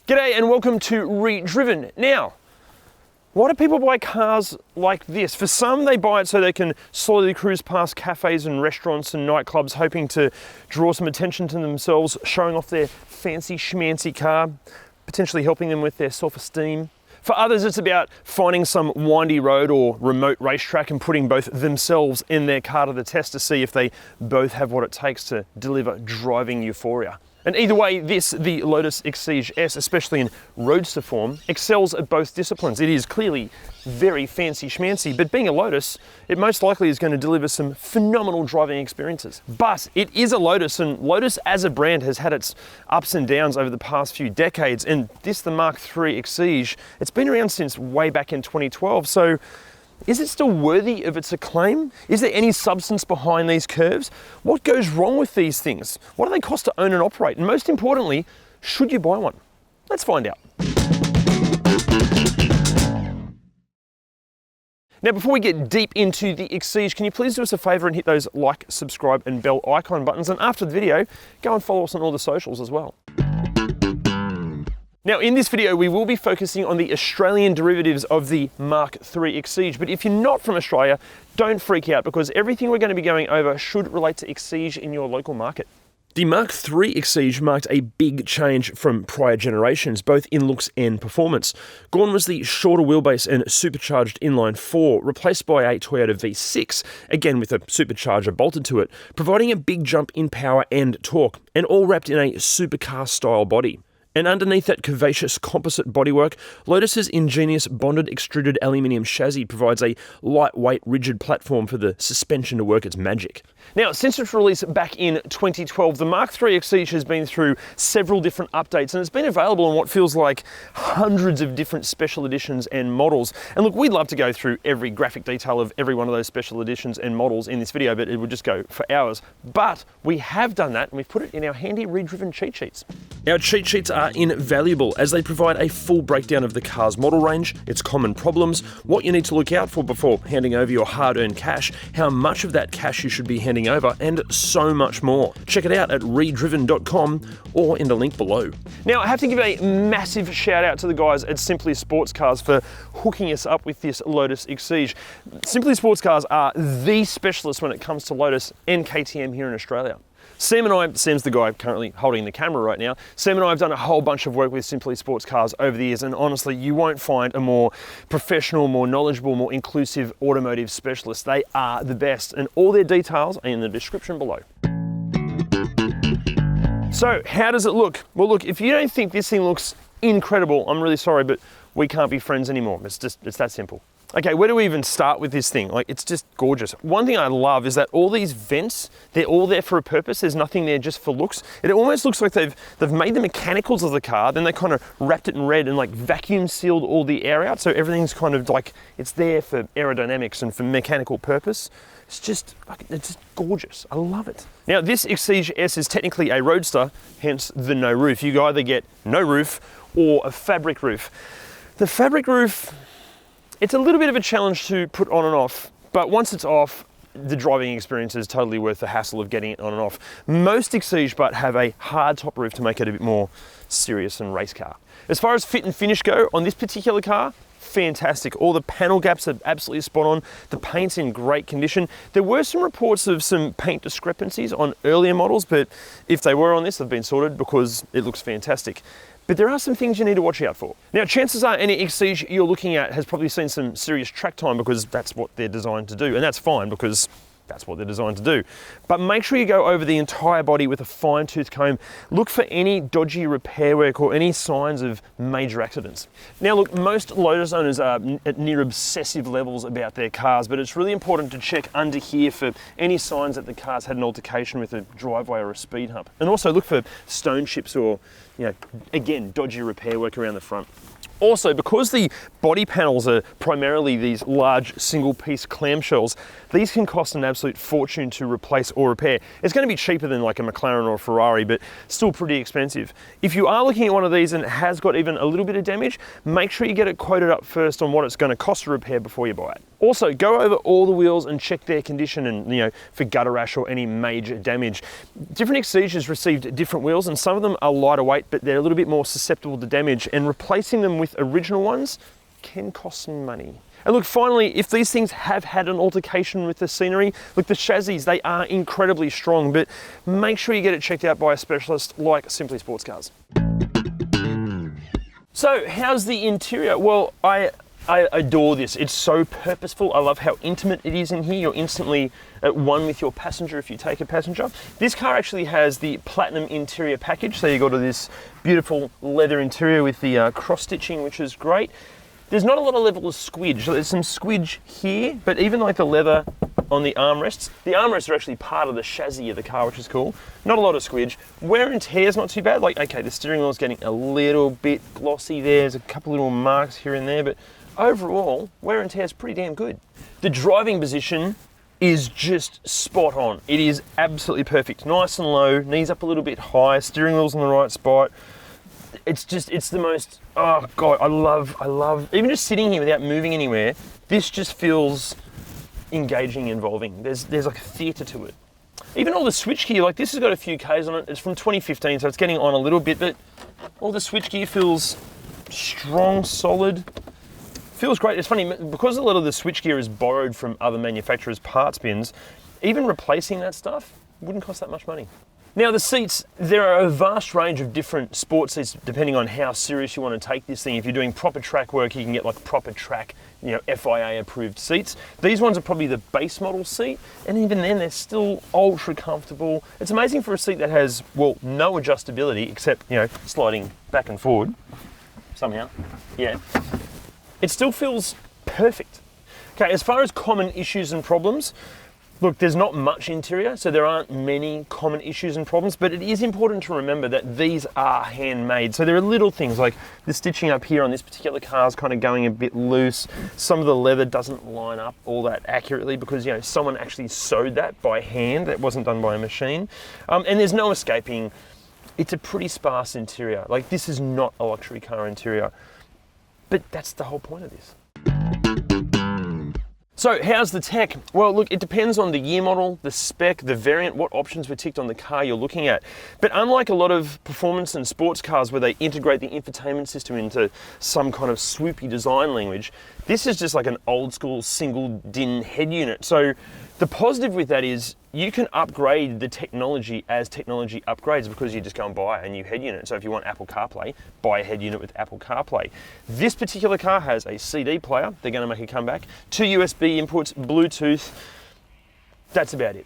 G'day and welcome to ReDriven. Now, why do people buy cars like this? For some, they buy it so they can slowly cruise past cafes and restaurants and nightclubs, hoping to draw some attention to themselves, showing off their fancy schmancy car, potentially helping them with their self-esteem. For others, it's about finding some windy road or remote racetrack and putting both themselves and their car to the test to see if they both have what it takes to deliver driving euphoria. And either way, the Lotus Exige S, especially in roadster form, excels at both disciplines. It is clearly very fancy schmancy, but being a Lotus, it most likely is going to deliver some phenomenal driving experiences. But it is a Lotus, and Lotus as a brand has had its ups and downs over the past few decades, and this, the Mark III Exige, it's been around since way back in 2012, so is it still worthy of its acclaim? Is there any substance behind these curves? What goes wrong with these things? What do they cost to own and operate? And most importantly, should you buy one? Let's find out. Now, before we get deep into the Exige, can you please do us a favor and hit those like, subscribe, and bell icon buttons? And after the video, go and follow us on all the socials as well. Now, in this video, we will be focusing on the Australian derivatives of the Mark III Exige. But if you're not from Australia, don't freak out, because everything we're going to be going over should relate to Exige in your local market. The Mark III Exige marked a big change from prior generations, both in looks and performance. Gone was the shorter wheelbase and supercharged inline 4, replaced by a Toyota V6, again with a supercharger bolted to it, providing a big jump in power and torque, and all wrapped in a supercar-style body. And underneath that curvaceous composite bodywork, Lotus's ingenious bonded extruded aluminium chassis provides a lightweight, rigid platform for the suspension to work its magic. Now, since its release back in 2012, the Mark III Exige has been through several different updates, and it's been available in what feels like hundreds of different special editions and models. And look, we'd love to go through every graphic detail of every one of those special editions and models in this video, but it would just go for hours. But we have done that, and we've put it in our handy ReDriven cheat sheets. Our cheat sheets are invaluable, as they provide a full breakdown of the car's model range, its common problems, what you need to look out for before handing over your hard-earned cash, how much of that cash you should be handing over, and so much more. Check it out at redriven.com or in the link below. Now, I have to give a massive shout out to the guys at Simply Sports Cars for hooking us up with this Lotus Exige. Simply Sports Cars are the specialists when it comes to Lotus and KTM here in Australia. Sam's the guy currently holding the camera right now. Sam and I have done a whole bunch of work with Simply Sports Cars over the years, and honestly, you won't find a more professional, more knowledgeable, more inclusive automotive specialist. They are the best, and all their details are in the description below. So, how does it look? Well, look, if you don't think this thing looks incredible, I'm really sorry, but we can't be friends anymore. It's that simple. Okay, where do we even start with this thing? Like, it's just gorgeous. One thing I love is that all these vents, they're all there for a purpose. There's nothing there just for looks. It almost looks like they've made the mechanicals of the car, then they kind of wrapped it in red and like vacuum sealed all the air out, so everything's kind of like, it's there for aerodynamics and for mechanical purpose. It's just gorgeous. I love it. Now, this Exige S is technically a roadster, hence the no roof. You either get no roof or a fabric roof. The fabric roof, it's a little bit of a challenge to put on and off, but once it's off, the driving experience is totally worth the hassle of getting it on and off. Most Exige but have a hard top roof to make it a bit more serious and race car. As far as fit and finish go, on this particular car, fantastic. All the panel gaps are absolutely spot on. The paint's in great condition. There were some reports of some paint discrepancies on earlier models, but if they were on this, they've been sorted because it looks fantastic. But there are some things you need to watch out for. Now, chances are any Exige you're looking at has probably seen some serious track time, because that's what they're designed to do. And that's fine, because that's what they're designed to do. But make sure you go over the entire body with a fine-tooth comb. Look for any dodgy repair work or any signs of major accidents. Now look, most Lotus owners are at near obsessive levels about their cars, but it's really important to check under here for any signs that the car's had an altercation with a driveway or a speed hump. And also look for stone chips or, again, dodgy repair work around the front. Also, because the body panels are primarily these large single-piece clamshells, these can cost an absolute fortune to replace or repair. It's going to be cheaper than like a McLaren or a Ferrari, but still pretty expensive. If you are looking at one of these and it has got even a little bit of damage, make sure you get it quoted up first on what it's going to cost to repair before you buy it. Also, go over all the wheels and check their condition and, you know, for gutter rash or any major damage. Different Exiges received different wheels, and some of them are lighter weight, but they're a little bit more susceptible to damage, and replacing them with original ones can cost some money. And look, finally, if these things have had an altercation with the scenery, look, the chassis, they are incredibly strong, but make sure you get it checked out by a specialist like Simply Sports Cars. So, how's the interior? Well, I adore this. It's so purposeful. I love how intimate it is in here. You're instantly at one with your passenger if you take a passenger. This car actually has the Platinum interior package, so you got this beautiful leather interior with the cross stitching, which is great. There's not a lot of level of squidge. So there's some squidge here, but even like the leather on the armrests are actually part of the chassis of the car, which is cool. Not a lot of squidge. Wear and tear is not too bad. Like, okay, the steering wheel is getting a little bit glossy there. There's a couple little marks here and there, but overall, wear and tear is pretty damn good. The driving position is just spot on. It is absolutely perfect. Nice and low, knees up a little bit high, steering wheel's in the right spot. It's the most, oh God, I love, even just sitting here without moving anywhere, this just feels engaging, involving. There's like a theatre to it. Even all the switchgear, like this has got a few Ks on it. It's from 2015, so it's getting on a little bit, but all the switchgear feels strong, solid. Feels great. It's funny, because a lot of the switchgear is borrowed from other manufacturers' parts bins, even replacing that stuff wouldn't cost that much money. Now the seats, there are a vast range of different sport seats depending on how serious you want to take this thing. If you're doing proper track work, you can get like proper track, you know, FIA approved seats. These ones are probably the base model seat, and even then they're still ultra comfortable. It's amazing for a seat that has, well, no adjustability except, you know, sliding back and forward somehow. Yeah. It still feels perfect. Okay, as far as common issues and problems, look, there's not much interior, so there aren't many common issues and problems, but it is important to remember that these are handmade. So there are little things like the stitching up here on this particular car is kind of going a bit loose. Some of the leather doesn't line up all that accurately because, you know, someone actually sewed that by hand. That wasn't done by a machine. And there's no escaping. It's a pretty sparse interior. Like, this is not a luxury car interior, but that's the whole point of this. So how's the tech? Well, look, it depends on the year model, the spec, the variant, what options were ticked on the car you're looking at. But unlike a lot of performance and sports cars where they integrate the infotainment system into some kind of swoopy design language, this is just like an old school single DIN head unit. So the positive with that is you can upgrade the technology as technology upgrades because you just go and buy a new head unit. So if you want Apple CarPlay, buy a head unit with Apple CarPlay. This particular car has a CD player. They're going to make a comeback. 2 USB inputs, Bluetooth. That's about it.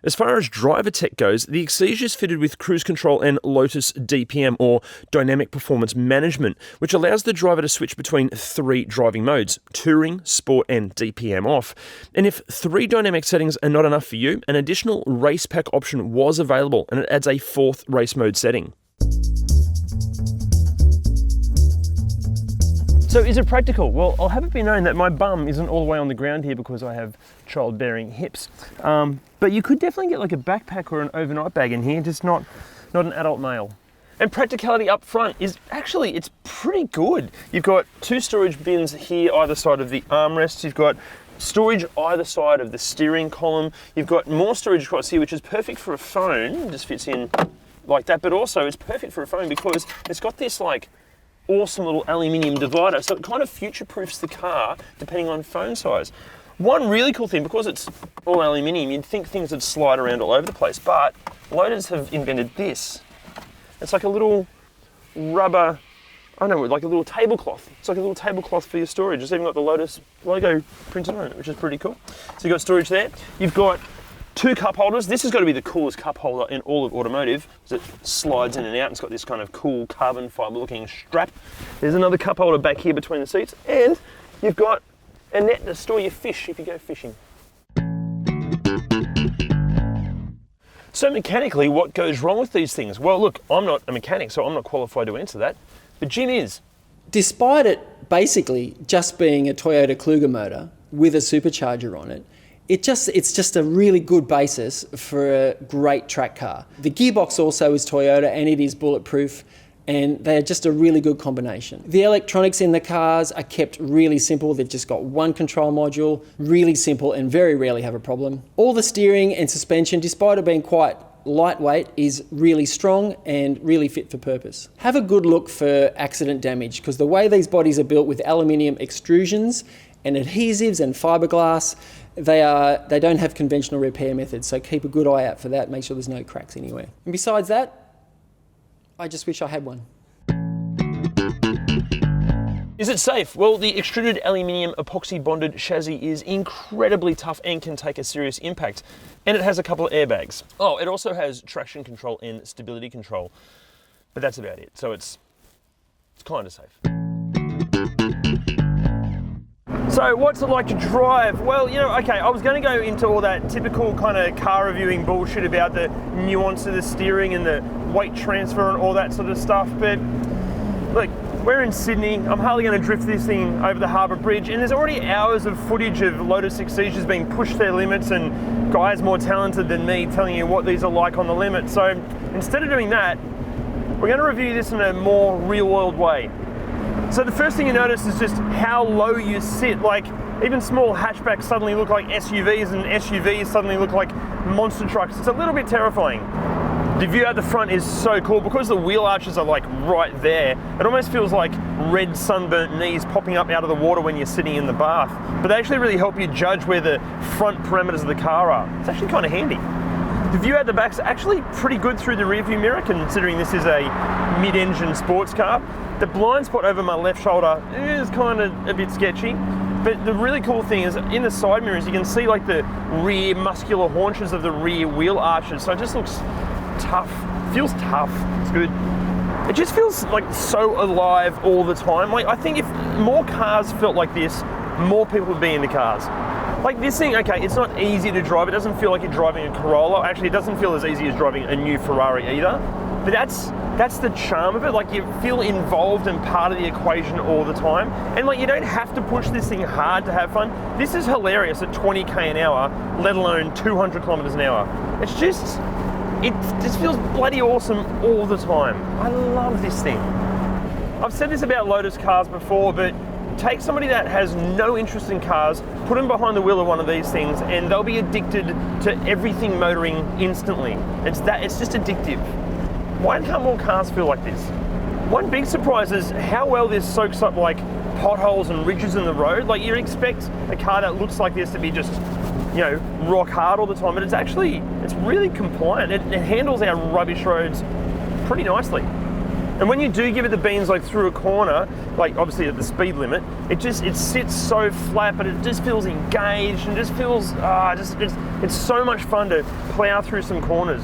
As far as driver tech goes, the Exige is fitted with cruise control and Lotus DPM, or Dynamic Performance Management, which allows the driver to switch between 3 driving modes: Touring, Sport and DPM off. And if 3 dynamic settings are not enough for you, an additional race pack option was available, and it adds a 4th race mode setting. So is it practical? Well, I'll have it be known that my bum isn't all the way on the ground here because I have childbearing hips. But you could definitely get like a backpack or an overnight bag in here, just not an adult male. And practicality up front is actually, it's pretty good. You've got 2 storage bins here either side of the armrests. You've got storage either side of the steering column. You've got more storage across here, which is perfect for a phone. It just fits in like that, but also it's perfect for a phone because it's got this like awesome little aluminium divider, so it kind of future-proofs the car depending on phone size. One really cool thing, because it's all aluminium, you'd think things would slide around all over the place, but Lotus have invented this. It's like a little rubber, I don't know, like a little tablecloth. It's like a little tablecloth for your storage. It's even got the Lotus logo printed on it, which is pretty cool. So you've got storage there. You've got 2 cup holders. This has got to be the coolest cup holder in all of automotive, because it slides in and out. It's got this kind of cool carbon fiber looking strap. There's another cup holder back here between the seats, and you've got a net to store your fish if you go fishing. So mechanically, what goes wrong with these things? Well, look, I'm not a mechanic, so I'm not qualified to answer that, but Jim is. Despite it basically just being a Toyota Kluger motor with a supercharger on it, it's just a really good basis for a great track car. The gearbox also is Toyota and it is bulletproof. and they're just a really good combination. The electronics in the cars are kept really simple. They've just got one control module, really simple, and very rarely have a problem. All the steering and suspension, despite it being quite lightweight, is really strong and really fit for purpose. Have a good look for accident damage, because the way these bodies are built with aluminium extrusions and adhesives and fiberglass, they don't have conventional repair methods, so keep a good eye out for that. Make sure there's no cracks anywhere. And besides that, I just wish I had one. Is it safe? Well, the extruded aluminium epoxy bonded chassis is incredibly tough and can take a serious impact. And it has a couple of airbags. Oh, it also has traction control and stability control, but that's about it. So it's kind of safe. So what's it like to drive? Well, you know, okay, I was going to go into all that typical kind of car reviewing bullshit about the nuance of the steering and the weight transfer and all that sort of stuff, but look, we're in Sydney. I'm hardly going to drift this thing over the Harbour Bridge, and there's already hours of footage of Lotus Exiges being pushed their limits and guys more talented than me telling you what these are like on the limit. So instead of doing that, we're going to review this in a more real-world way. So the first thing you notice is just how low you sit. Like, even small hatchbacks suddenly look like SUVs, and SUVs suddenly look like monster trucks. It's a little bit terrifying. The view out the front is so cool because the wheel arches are like right there. It almost feels like red sunburnt knees popping up out of the water when you're sitting in the bath. But they actually really help you judge where the front parameters of the car are. It's actually kind of handy. The view out the back's actually pretty good through the rearview mirror, considering this is a mid-engine sports car. The blind spot over my left shoulder is kind of a bit sketchy, but the really cool thing is in the side mirrors you can see like the rear muscular haunches of the rear wheel arches, so it just looks tough. Feels tough. It's good. It just feels like so alive all the time. Like, I think if more cars felt like this, more people would be into cars. Like this thing, okay, it's not easy to drive. It doesn't feel like you're driving a Corolla. Actually, it doesn't feel as easy as driving a new Ferrari either. But that's the charm of it. Like, you feel involved and part of the equation all the time. And like, you don't have to push this thing hard to have fun. This is hilarious at 20k an hour, let alone 200 kilometers an hour. It just feels bloody awesome all the time. I love this thing. I've said this about Lotus cars before, but take somebody that has no interest in cars, put them behind the wheel of one of these things, and they'll be addicted to everything motoring instantly. It's just addictive. Why can't more cars feel like this? One big surprise is how well this soaks up like potholes and ridges in the road. Like, you'd expect a car that looks like this to be just, you know, rock hard all the time, but it's really compliant. It handles our rubbish roads pretty nicely. And when you do give it the beans, like through a corner, like obviously at the speed limit, it sits so flat, but it just feels engaged and just feels, it's so much fun to plow through some corners.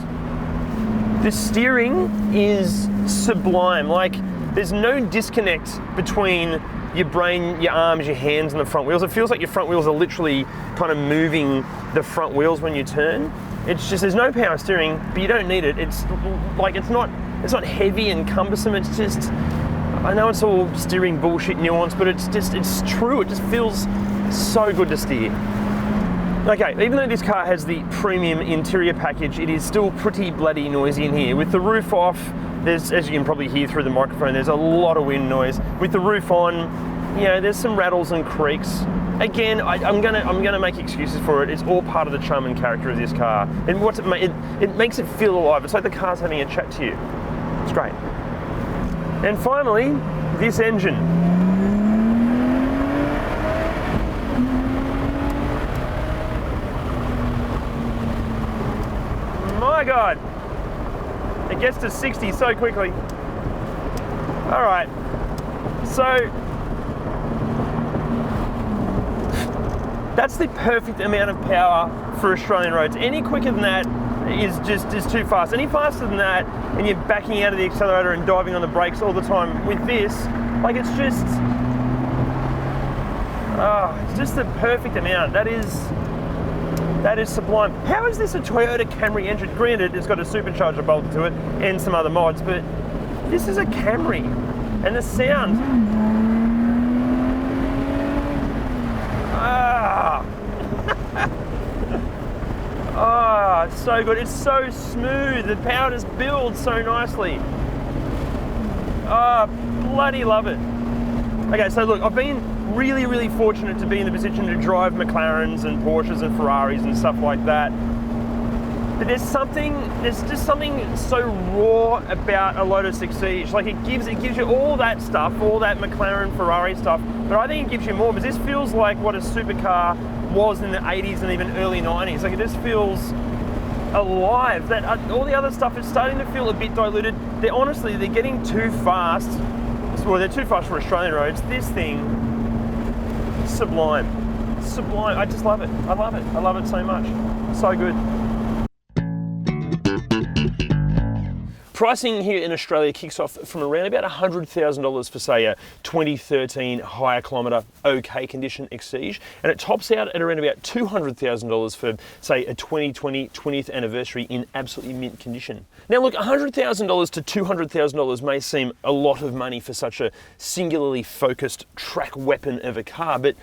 The steering is sublime. Like, there's no disconnect between your brain, your arms, your hands, and the front wheels. It feels like your front wheels are literally kind of moving the front wheels when you turn. It's just, there's no power steering, but you don't need it. It's like, it's not heavy and cumbersome. It's just, I know it's all steering bullshit nuance, but it's true. It just feels so good to steer. Okay, even though this car has the premium interior package, it is still pretty bloody noisy in here. With the roof off, there's, as you can probably hear through the microphone, there's a lot of wind noise. With the roof on, you know, there's some rattles and creaks. Again, I'm gonna make excuses for it. It's all part of the charm and character of this car. And it makes it feel alive. It's like the car's having a chat to you. It's great. And finally, this engine. My God, it gets to 60 so quickly. All right, so that's the perfect amount of power for Australian roads. Any quicker than that is too fast. Any faster than that, and you're backing out of the accelerator and diving on the brakes all the time. With this, like, it's just the perfect amount. That is sublime. How is this a Toyota Camry engine? Granted, it's got a supercharger bolted to it and some other mods, but this is a Camry. And the sound. It's so good. It's so smooth. The power just builds so nicely. Ah, bloody love it. Okay, so look, I've been really, really fortunate to be in the position to drive McLarens and Porsches and Ferraris and stuff like that. But there's just something so raw about a Lotus Exige. Like it gives you all that stuff, all that McLaren, Ferrari stuff, but I think it gives you more because this feels like what a supercar was in the 80s and even early 90s. Like it just feels alive. That all the other stuff is starting to feel a bit diluted. They're getting too fast. Well, they're too fast for Australian roads. This thing, sublime. Sublime. I just love it. I love it. I love it so much. So good. Pricing here in Australia kicks off from around about $100,000 for, say, a 2013 higher kilometre OK condition Exige, and it tops out at around about $200,000 for, say, a 2020 20th anniversary in absolutely mint condition. Now look, $100,000 to $200,000 may seem a lot of money for such a singularly focused track weapon of a car, but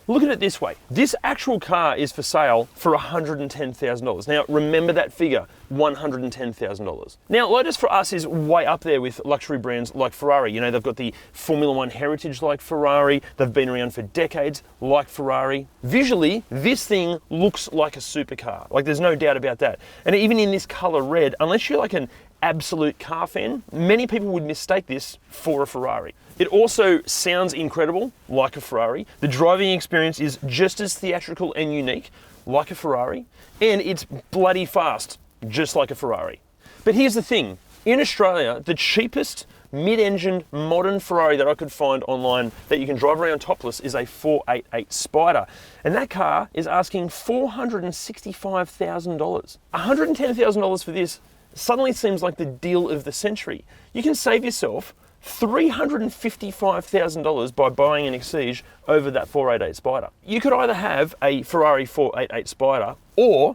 look at it this way. This actual car is for sale for $110,000. Now, remember that figure, $110,000. Now, Lotus for us is way up there with luxury brands like Ferrari. You know, they've got the Formula One heritage like Ferrari. They've been around for decades like Ferrari. Visually, this thing looks like a supercar. Like, there's no doubt about that. And even in this color red, unless you're like an absolute car fan, many people would mistake this for a Ferrari. It also sounds incredible, like a Ferrari. The driving experience is just as theatrical and unique, like a Ferrari. And it's bloody fast, just like a Ferrari. But here's the thing. In Australia, the cheapest mid-engined modern Ferrari that I could find online that you can drive around topless is a 488 Spider. And that car is asking $465,000. $110,000 for this suddenly seems like the deal of the century. You can save yourself $355,000 by buying an Exige over that 488 Spider. You could either have a Ferrari 488 Spider or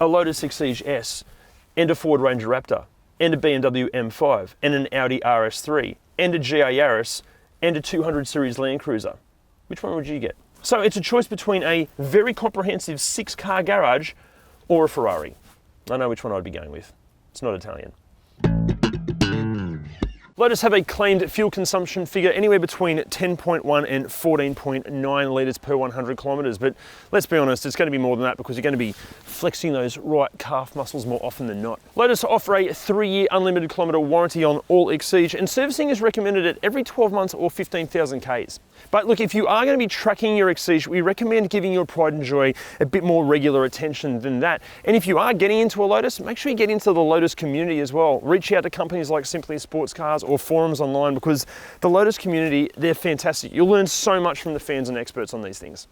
a Lotus Exige S and a Ford Ranger Raptor and a BMW M5 and an Audi RS3 and a GR Yaris and a 200 series Land Cruiser. Which one would you get? So it's a choice between a very comprehensive 6-car garage or a Ferrari. I know which one I'd be going with. It's not Italian. Lotus have a claimed fuel consumption figure anywhere between 10.1 and 14.9 litres per 100 kilometres, but let's be honest, it's going to be more than that because you're going to be flexing those right calf muscles more often than not. Lotus offer a 3-year unlimited kilometre warranty on all Exige, and servicing is recommended at every 12 months or 15,000 Ks. But look, if you are going to be tracking your Exige, we recommend giving your pride and joy a bit more regular attention than that. And if you are getting into a Lotus, make sure you get into the Lotus community as well. Reach out to companies like Simply Sports Cars or forums online because the Lotus community, they're fantastic. You'll learn so much from the fans and experts on these things.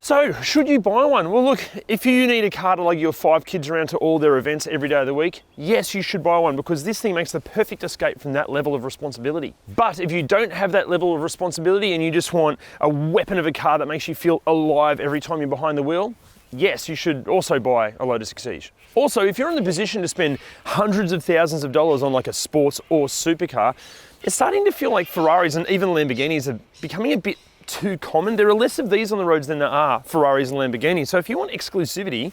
So, should you buy one? Well look, if you need a car to lug your 5 kids around to all their events every day of the week, yes, you should buy one because this thing makes the perfect escape from that level of responsibility. But if you don't have that level of responsibility and you just want a weapon of a car that makes you feel alive every time you're behind the wheel, yes, you should also buy a Lotus Exige. Also, if you're in the position to spend hundreds of thousands of dollars on like a sports or supercar, it's starting to feel like Ferraris and even Lamborghinis are becoming a bit too common. There are less of these on the roads than there are Ferraris and Lamborghinis. So if you want exclusivity,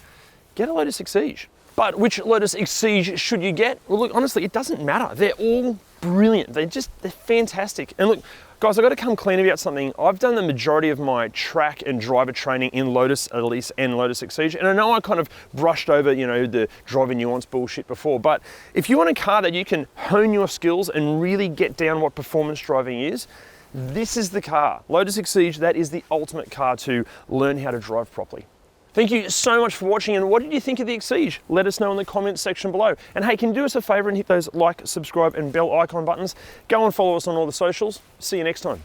get a Lotus Exige. But which Lotus Exige should you get? Well, look, honestly, it doesn't matter. They're all brilliant. They're fantastic. And look, guys, I've got to come clean about something. I've done the majority of my track and driver training in Lotus Elise and Lotus Exige, and I know I kind of brushed over, you know, the driver nuance bullshit before, but if you want a car that you can hone your skills and really get down what performance driving is, this is the car. Lotus Exige, that is the ultimate car to learn how to drive properly. Thank you so much for watching, and what did you think of the Exige? Let us know in the comments section below. And hey, can you do us a favor and hit those like, subscribe and bell icon buttons? Go and follow us on all the socials. See you next time.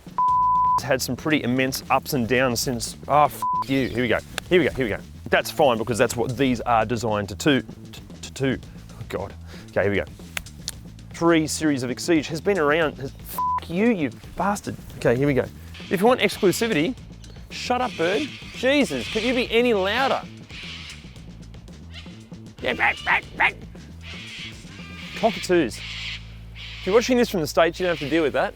It's had some pretty immense ups and downs since, you. Here we go. That's fine because that's what these are designed to do. Oh God. Okay, here we go. 3 series of Exige has been around. You bastard. Okay, here we go. If you want exclusivity, shut up, bird. Jesus, could you be any louder? Yeah, cockatoos. If you're watching this from the States, you don't have to deal with that.